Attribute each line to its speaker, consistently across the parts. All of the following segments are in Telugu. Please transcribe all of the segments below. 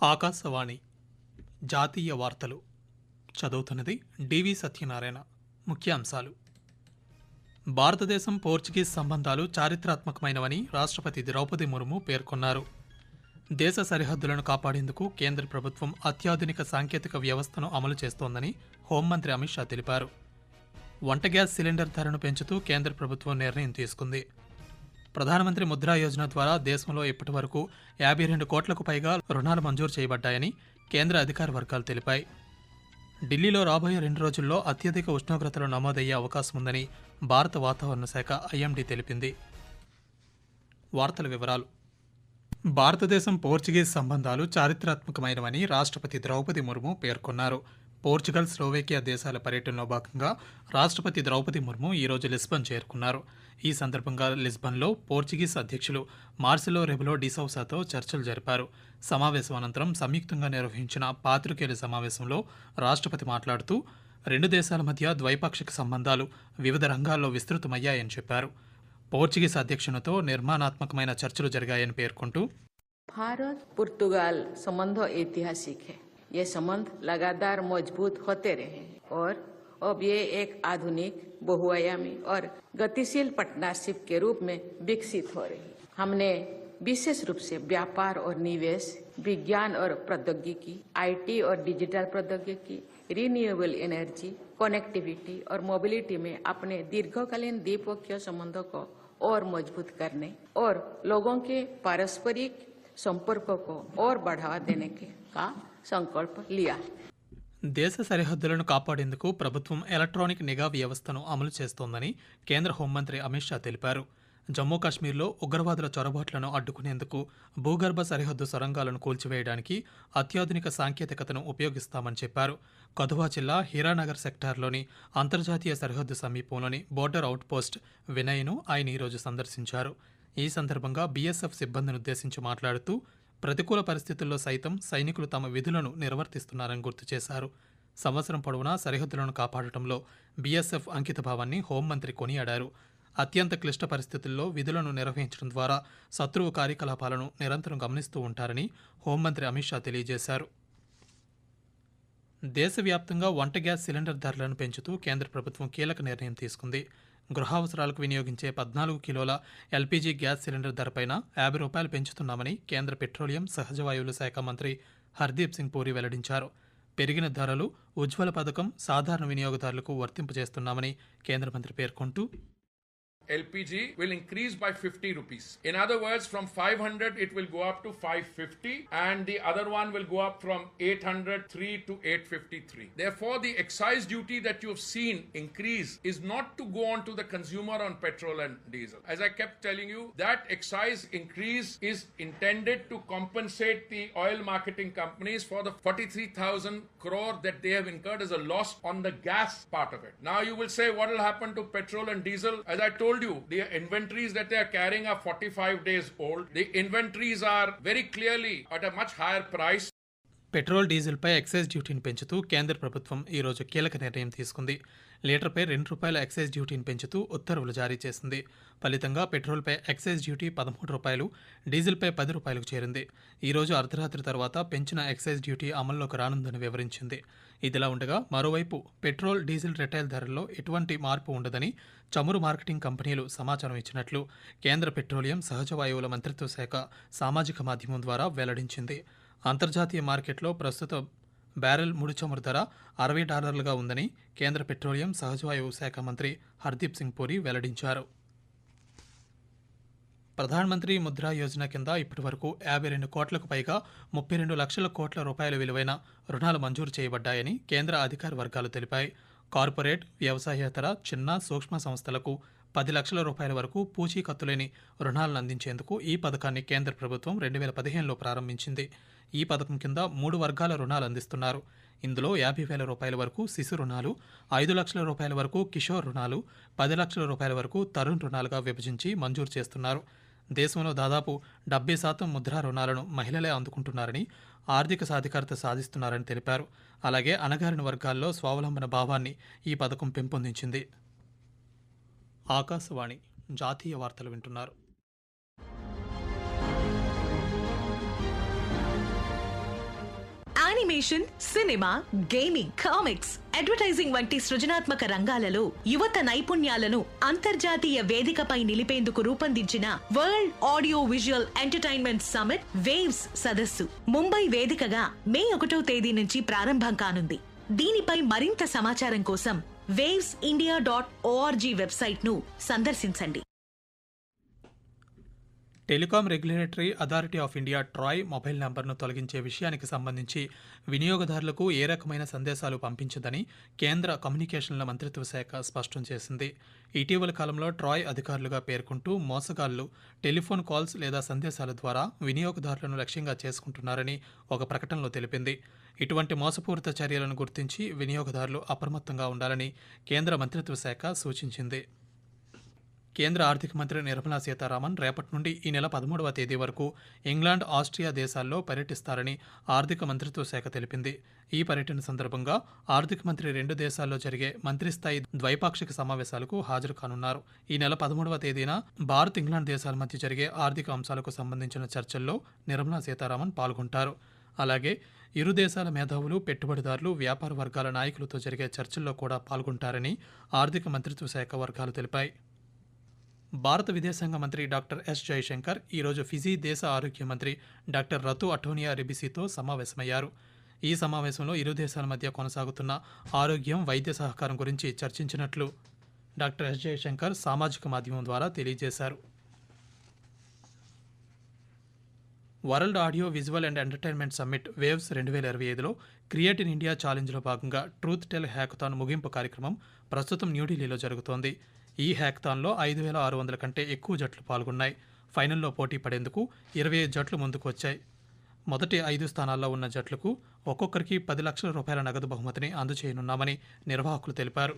Speaker 1: ఆకాశవాణి జాతీయ వార్తలు చదువుతున్నది డివి సత్యనారాయణ. ముఖ్యాంశాలు: భారతదేశం పోర్చుగీస్ సంబంధాలు చారిత్రాత్మకమైనవని రాష్ట్రపతి ద్రౌపది ముర్ము పేర్కొన్నారు. దేశ సరిహద్దులను కాపాడేందుకు కేంద్ర ప్రభుత్వం అత్యాధునిక సాంకేతిక వ్యవస్థను అమలు చేస్తోందని హోంమంత్రి అమిత్ షా తెలిపారు. వంట గ్యాస్ సిలిండర్ ధరను పెంచుతూ కేంద్ర ప్రభుత్వం నిర్ణయం తీసుకుంది. ప్రధానమంత్రి ముద్రా యోజన ద్వారా దేశంలో ఇప్పటి వరకు 52 కోట్లకు పైగా రుణాలు మంజూరు చేయబడ్డాయని కేంద్ర అధికార వర్గాలు తెలిపాయి. ఢిల్లీలో రాబోయే 2 రోజుల్లో అత్యధిక ఉష్ణోగ్రతలు నమోదయ్యే అవకాశం ఉందని భారత వాతావరణ శాఖ ఐఎండీ తెలిపింది. వార్తల వివరాలు: భారతదేశం పోర్చుగీస్ సంబంధాలు చారిత్రాత్మకమైనవని రాష్ట్రపతి ద్రౌపది ముర్ము పేర్కొన్నారు. పోర్చుగల్, స్లోవేకియా దేశాల పర్యటనలో భాగంగా రాష్ట్రపతి ద్రౌపది ముర్ము ఈరోజు లిస్బన్ చేరుకున్నారు. ఈ సందర్భంగా లిస్బన్లో పోర్చుగీస్ అధ్యక్షులు మార్సెలో రెబెలో డిసౌసాతో చర్చలు జరిపారు. సమావేశం అనంతరం సంయుక్తంగా నిర్వహించిన పాత్రికేయుల సమావేశంలో రాష్ట్రపతి మాట్లాడుతూ 2 దేశాల మధ్య ద్వైపాక్షిక సంబంధాలు వివిధ రంగాల్లో విస్తృతమయ్యాయని చెప్పారు. పోర్చుగీస్ అధ్యక్షునితో నిర్మాణాత్మకమైన చర్చలు జరిగాయని పేర్కొంటూ,
Speaker 2: भारत पुर्तगाल संबंध ऐतिहासिक है। ये संबंध लगातार मजबूत होते रहे और अब ये एक आधुनिक, बहुआयामी और गतिशील पार्टनरशिप के रूप में विकसित हो रही है। हमने विशेष रूप से व्यापार और निवेश, विज्ञान और प्रौद्योगिकी, आईटी और डिजिटल प्रौद्योगिकी, रिन्यूएबल एनर्जी, कनेक्टिविटी और मोबिलिटी में अपने दीर्घकालीन द्विपक्षीय संबंधों को और मजबूत करने और लोगों के पारस्परिक संपर्कों को और बढ़ावा देने का संकल्प लिया.
Speaker 1: దేశ సరిహద్దులను కాపాడేందుకు ప్రభుత్వం ఎలక్ట్రానిక్ నిఘా వ్యవస్థను అమలు చేస్తోందని కేంద్ర హోంమంత్రి అమిత్ షా తెలిపారు. జమ్మూ కాశ్మీర్లో ఉగ్రవాదుల చొరబాట్లను అడ్డుకునేందుకు భూగర్భ సరిహద్దు సొరంగాలను కూల్చివేయడానికి అత్యాధునిక సాంకేతికతను ఉపయోగిస్తామని చెప్పారు. కథువా జిల్లా హీరానగర్ సెక్టార్లోని అంతర్జాతీయ సరిహద్దు సమీపంలోని బోర్డర్ అవుట్పోస్ట్ వినయ్ను ఆయన ఈరోజు సందర్శించారు. ఈ సందర్భంగా బీఎస్ఎఫ్ సిబ్బందిని ఉద్దేశించి మాట్లాడుతూ, ప్రతికూల పరిస్థితుల్లో సైతం సైనికులు తమ విధులను నిర్వర్తిస్తున్నారని గుర్తు చేశారు. సంవత్సరం పొడవునా సరిహద్దులను కాపాడటంలో బీఎస్ఎఫ్ అంకితభావాన్ని హోంమంత్రి కొనియాడారు. అత్యంత క్లిష్ట పరిస్థితుల్లో విధులను నిర్వహించడం ద్వారా శత్రువు కార్యకలాపాలను నిరంతరం గమనిస్తూ ఉంటారని హోంమంత్రి అమిత్ షా తెలియజేశారు. దేశవ్యాప్తంగా వంట గ్యాస్ సిలిండర్ ధరలను పెంచుతూ కేంద్ర ప్రభుత్వం కీలక నిర్ణయం తీసుకుంది. గృహావసరాలకు వినియోగించే 14 కిలోల ఎల్పీజీ గ్యాస్ సిలిండర్ ధరపైన ₹50 పెంచుతున్నామని కేంద్ర పెట్రోలియం, సహజవాయువుల శాఖ మంత్రి హర్దీప్ సింగ్ పూరి వెల్లడించారు. పెరిగిన ధరలు ఉజ్వల పథకం సాధారణ వినియోగదారులకు వర్తింపజేస్తున్నామని కేంద్ర మంత్రి పేర్కొంటూ,
Speaker 3: LPG will increase by 50 rupees. In other words, from 500 it will go up to 550 and the other one will go up from 803 to 853. Therefore, the excise duty that you have seen increase is not to go on to the consumer on petrol and diesel. As I kept telling you, that excise increase is intended to compensate the oil marketing companies for the 43,000 crore that they have incurred as a loss on the gas part of it. Now you will say, what will happen to petrol and diesel? As I told you, the inventories that they are carrying are 45 days old. The inventories are very clearly at a much higher price.
Speaker 1: Petrol, డీజిల్పై ఎక్సైజ్ డ్యూటీని పెంచుతూ కేంద్ర ప్రభుత్వం ఈరోజు కీలక నిర్ణయం తీసుకుంది. లీటర్పై ₹2 ఎక్సైజ్ డ్యూటీని పెంచుతూ ఉత్తర్వులు జారీ చేసింది. ఫలితంగా పెట్రోల్పై ఎక్సైజ్ డ్యూటీ ₹13, డీజిల్పై ₹10కు చేరింది. ఈరోజు అర్ధరాత్రి తర్వాత పెంచిన ఎక్సైజ్ డ్యూటీ అమల్లోకి రానుందని వివరించింది. ఇదిలా ఉండగా మరోవైపు పెట్రోల్, డీజిల్ రిటైల్ ధరల్లో ఎటువంటి మార్పు ఉండదని చమురు మార్కెటింగ్ కంపెనీలు సమాచారం ఇచ్చినట్లు కేంద్ర పెట్రోలియం, సహజవాయువుల మంత్రిత్వ శాఖ సామాజిక మాధ్యమం ద్వారా వెల్లడించింది. అంతర్జాతీయ మార్కెట్లో ప్రస్తుత బ్యారెల్ ముడి చమురు ధర $60గా ఉందని కేంద్ర పెట్రోలియం, సహజవాయువు శాఖ మంత్రి హర్దీప్ సింగ్ పూరి వెల్లడించారు. ప్రధానమంత్రి ముద్రా యోజన కింద ఇప్పటి వరకు 52 కోట్లకు పైగా 32 లక్షల కోట్ల రూపాయల విలువైన రుణాలు మంజూరు చేయబడ్డాయని కేంద్ర అధికార వర్గాలు తెలిపాయి. కార్పొరేట్, వ్యవసాయేతర, చిన్న, సూక్ష్మ సంస్థలకు 10 లక్షల రూపాయల వరకు పూచీకత్తులేని రుణాలను అందించేందుకు ఈ పథకాన్ని కేంద్ర ప్రభుత్వం 2015లో ప్రారంభించింది. ఈ పథకం కింద 3 వర్గాల రుణాలు అందిస్తున్నారు. ఇందులో ₹50,000 వరకు శిశు రుణాలు, ₹5 లక్షల వరకు కిషోర్ రుణాలు, ₹10 లక్షల వరకు తరుణ్ రుణాలుగా విభజించి మంజూరు చేస్తున్నారు. దేశంలో దాదాపు 70% ముద్రా రుణాలను మహిళలే అందుకుంటున్నారని, ఆర్థిక సాధికారత సాధిస్తున్నారని తెలిపారు. అలాగే అణగారిన వర్గాల్లో స్వావలంబన భావాన్ని ఈ పథకం పెంపొందించింది. ఆకాశవాణి జాతీయ వార్తలు వింటున్నారు.
Speaker 4: Animation, cinema, gaming, comics, advertising వంటి సృజనాత్మక రంగాలలో యువత నైపుణ్యాలను అంతర్జాతీయ వేదికపై నిలిపేందుకు రూపొందించిన world audio visual entertainment summit waves సదస్సు ముంబై వేదికగా మే 1వ తేదీ నుంచి ప్రారంభం కానుంది. దీనిపై మరింత సమాచారం కోసం wavesindia.org వెబ్సైట్ ను సందర్శించండి.
Speaker 1: Telecom regulatory authority of India Troy mobile నంబర్ను తొలగించే విషయానికి సంబంధించి వినియోగదారులకు ఏ రకమైన సందేశాలు పంపించదని కేంద్ర కమ్యూనికేషన్ల మంత్రిత్వ శాఖ స్పష్టం చేసింది. ఇటీవల కాలంలో ట్రాయ్ అధికారులుగా పేర్కొంటూ మోసగాళ్లు టెలిఫోన్ కాల్స్ లేదా సందేశాల ద్వారా వినియోగదారులను లక్ష్యంగా చేసుకుంటున్నారని ఒక ప్రకటనలో తెలిపింది. ఇటువంటి మోసపూరిత చర్యలను గుర్తించి వినియోగదారులు అప్రమత్తంగా ఉండాలని కేంద్ర మంత్రిత్వ శాఖ సూచించింది. కేంద్ర ఆర్థిక మంత్రి నిర్మలా సీతారామన్ రేపటి నుండి ఈ నెల 13వ తేదీ వరకు ఇంగ్లాండ్, ఆస్ట్రియా దేశాల్లో పర్యటిస్తారని ఆర్థిక మంత్రిత్వ శాఖ తెలిపింది. ఈ పర్యటన సందర్భంగా ఆర్థిక మంత్రి 2 దేశాల్లో జరిగే మంత్రిస్థాయి ద్వైపాక్షిక సమావేశాలకు హాజరు కానున్నారు. ఈ నెల 13వ తేదీన భారత్, ఇంగ్లాండ్ దేశాల మధ్య జరిగే ఆర్థిక అంశాలకు సంబంధించిన చర్చల్లో నిర్మలా సీతారామన్ పాల్గొంటారు. అలాగే ఇరు దేశాల మేధావులు, పెట్టుబడిదారులు, వ్యాపార వర్గాల నాయకులతో జరిగే చర్చల్లో కూడా పాల్గొంటారని ఆర్థిక మంత్రిత్వ శాఖ వర్గాలు తెలిపాయి. భారత విదేశాంగ మంత్రి డాక్టర్ ఎస్ జయశంకర్ ఈరోజు ఫిజీ దేశ ఆరోగ్య మంత్రి డాక్టర్ రతు అటోనియా రిబిసితో సమావేశమయ్యారు. ఈ సమావేశంలో ఇరు దేశాల మధ్య కొనసాగుతున్న ఆరోగ్యం, వైద్య సహకారం గురించి చర్చించినట్లు డాక్టర్ ఎస్ జయశంకర్ సామాజిక మాధ్యమం ద్వారా తెలియజేశారు. World audio visual and entertainment summit waves 2025లో క్రియేట్ ఇన్ ఇండియా ఛాలెంజ్లో భాగంగా ట్రూత్ టెల్ హ్యాకథాన్ ముగింపు కార్యక్రమం ప్రస్తుతం న్యూఢిల్లీలో జరుగుతోంది. ఈ హ్యాకథాన్లో 5,600 కంటే ఎక్కువ జట్లు పాల్గొన్నాయి. ఫైనల్లో పోటీ పడేందుకు 25 జట్లు ముందుకు వచ్చాయి. మొదటి 5 స్థానాల్లో ఉన్న జట్లకు ఒక్కొక్కరికి 10 లక్షల రూపాయల నగదు బహుమతిని అందజేయనున్నామని నిర్వాహకులు తెలిపారు.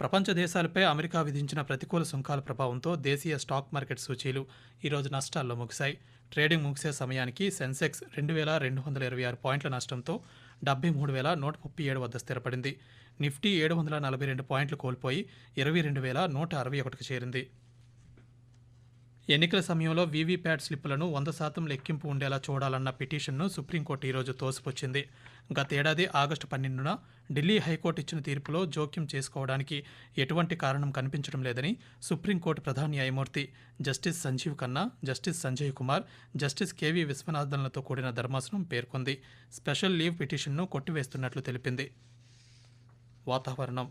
Speaker 1: ప్రపంచ దేశాలపై అమెరికా విధించిన ప్రతికూల సుంకాల ప్రభావంతో దేశీయ స్టాక్ మార్కెట్ సూచీలు ఈరోజు నష్టాల్లో ముగిశాయి. ట్రేడింగ్ ముగిసే సమయానికి సెన్సెక్స్ 2,226 పాయింట్ల నష్టంతో 73,137 వద్ద స్థిరపడింది. నిఫ్టీ 742 పాయింట్లు కోల్పోయి 22,161కు చేరింది. ఎన్నికల సమయంలో వీవీప్యాట్ స్లిప్పులను 100% లెక్కింపు ఉండేలా చూడాలన్న పిటిషన్ను సుప్రీంకోర్టు ఈరోజు తోసిపుచ్చింది. గతేడాది ఆగస్టు 12న ఢిల్లీ హైకోర్టు ఇచ్చిన తీర్పులో జోక్యం చేసుకోవడానికి ఎటువంటి కారణం కనిపించడం లేదని సుప్రీంకోర్టు ప్రధాన న్యాయమూర్తి justice Sanjiv Khanna, justice Sanjay Kumar, justice KV విశ్వనాథన్లతో కూడిన ధర్మాసనం పేర్కొంది. స్పెషల్ లీవ్ పిటిషన్ను కొట్టివేస్తున్నట్లు తెలిపింది. వాతావరణం.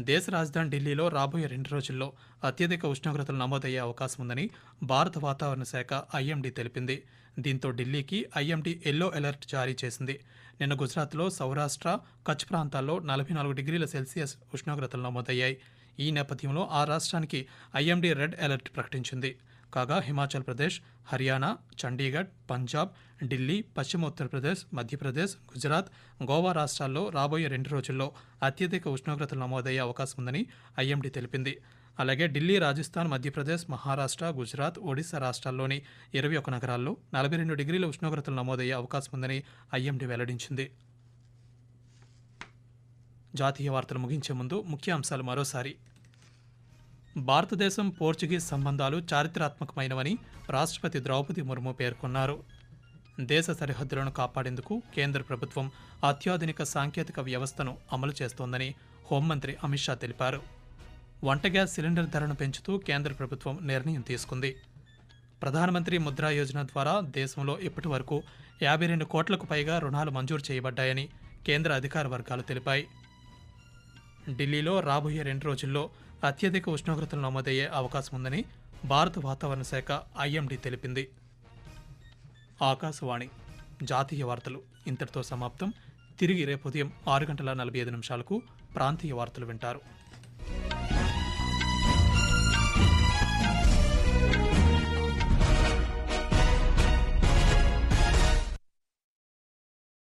Speaker 1: దేశ రాజధాని ఢిల్లీలో రాబోయే 2 రోజుల్లో అత్యధిక ఉష్ణోగ్రతలు నమోదయ్యే అవకాశం ఉందని భారత వాతావరణ శాఖ ఐఎండీ తెలిపింది. దీంతో ఢిల్లీకి ఐఎండీ ఎల్లో అలర్ట్ జారీ చేసింది. నిన్న గుజరాత్లో సౌరాష్ట్ర, కచ్ ప్రాంతాల్లో 44 డిగ్రీల సెల్సియస్ ఉష్ణోగ్రతలు నమోదయ్యాయి. ఈ నేపథ్యంలో ఆ రాష్ట్రానికి ఐఎండీ రెడ్ అలర్ట్ ప్రకటించింది. కాగా హిమాచల్ ప్రదేశ్, హర్యానా, చండీగఢ్, పంజాబ్, ఢిల్లీ, పశ్చిమ ఉత్తరప్రదేశ్, మధ్యప్రదేశ్, గుజరాత్, గోవా రాష్ట్రాల్లో రాబోయే 2 రోజుల్లో అత్యధిక ఉష్ణోగ్రతలు నమోదయ్యే అవకాశం ఉందని ఐఎండీ తెలిపింది. అలాగే ఢిల్లీ, రాజస్థాన్, మధ్యప్రదేశ్, మహారాష్ట్ర, గుజరాత్, ఒడిశా రాష్ట్రాల్లోని 21 నగరాల్లో 42 డిగ్రీల ఉష్ణోగ్రతలు నమోదయ్యే అవకాశం ఉందని ఐఎండీ వెల్లడించింది. జాతీయ వార్తలు ముగించే ముందు ముఖ్య అంశాలు మరోసారి. భారతదేశం, పోర్చుగీస్ సంబంధాలు చారిత్రాత్మకమైనవని రాష్ట్రపతి ద్రౌపది ముర్ము పేర్కొన్నారు. దేశ సరిహద్దులను కాపాడేందుకు కేంద్ర ప్రభుత్వం అత్యాధునిక సాంకేతిక వ్యవస్థను అమలు చేస్తోందని హోంమంత్రి అమిత్ షా తెలిపారు. వంట గ్యాస్ సిలిండర్ ధరను పెంచుతూ కేంద్ర ప్రభుత్వం నిర్ణయం తీసుకుంది. ప్రధానమంత్రి ముద్రా యోజన ద్వారా దేశంలో ఇప్పటి వరకు 52 కోట్లకు పైగా రుణాలు మంజూరు చేయబడ్డాయని కేంద్ర అధికార వర్గాలు తెలిపాయి. ఢిల్లీలో రాబోయే 2 రోజుల్లో అత్యధిక ఉష్ణోగ్రతలు నమోదయ్యే అవకాశం ఉందని భారత వాతావరణ శాఖ ఐఎండీ తెలిపింది. ఆకాశవాణి జాతీయ వార్తలు ఇంతటితో సమాప్తం. తిరిగి రేపు ఉదయం 6 గంటల 45 నిమిషాలకు ప్రాంతీయ వార్తలు వింటారు.